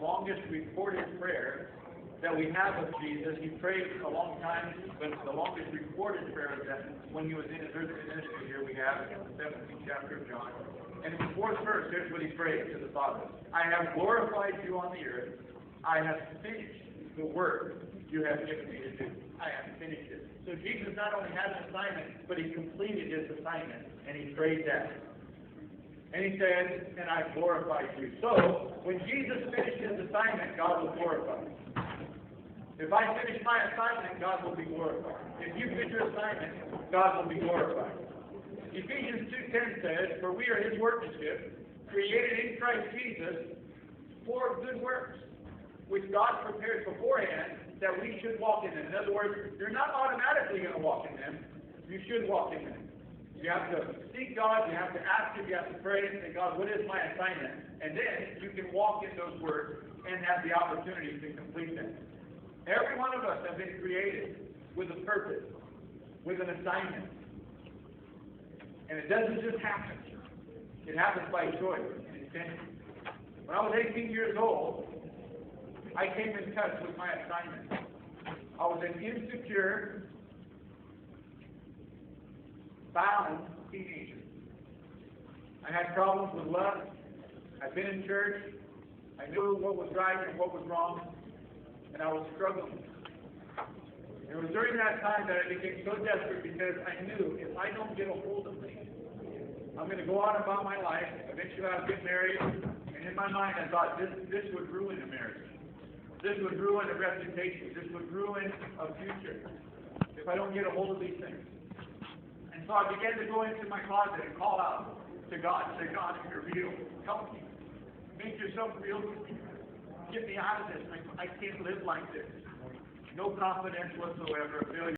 longest recorded prayer that we have of Jesus. He prayed a long time, but the longest recorded prayer is that when he was in his earthly ministry. Here we have in the 17th chapter of John. And in the 4th verse, here's what he prayed to the Father. I have glorified you on the earth. I have finished the work you have given me to do. I have finished it. So Jesus not only had an assignment, but he completed his assignment, and he prayed that. And he said, and I glorified you. So, when Jesus finished his assignment, God was glorified. If I finish my assignment, God will be glorified. If you finish your assignment, God will be glorified. Ephesians 2:10 says, for we are his workmanship, created in Christ Jesus for good works, which God prepared beforehand that we should walk in them. In other words, you're not automatically going to walk in them. You should walk in them. You have to seek God, you have to ask him, you have to pray and say, God, what is my assignment? And then you can walk in those works and have the opportunity to complete them. Every one of us have been created with a purpose, with an assignment. And it doesn't just happen. It happens by choice and intention. When I was 18 years old, I came in touch with my assignment. I was an insecure, bound teenager. I had problems with lust. I'd been in church. I knew what was right and what was wrong. And I was struggling. It was during that time that I became so desperate because I knew if I don't get a hold of things, I'm going to go on about my life. Eventually I'll get married. And in my mind I thought this would ruin a marriage. This would ruin a reputation. This would ruin a future if I don't get a hold of these things. And so I began to go into my closet and call out to God. Say, God, if you're real, help me. Make yourself real to me. Get me out of this. I can't live like this. No confidence whatsoever.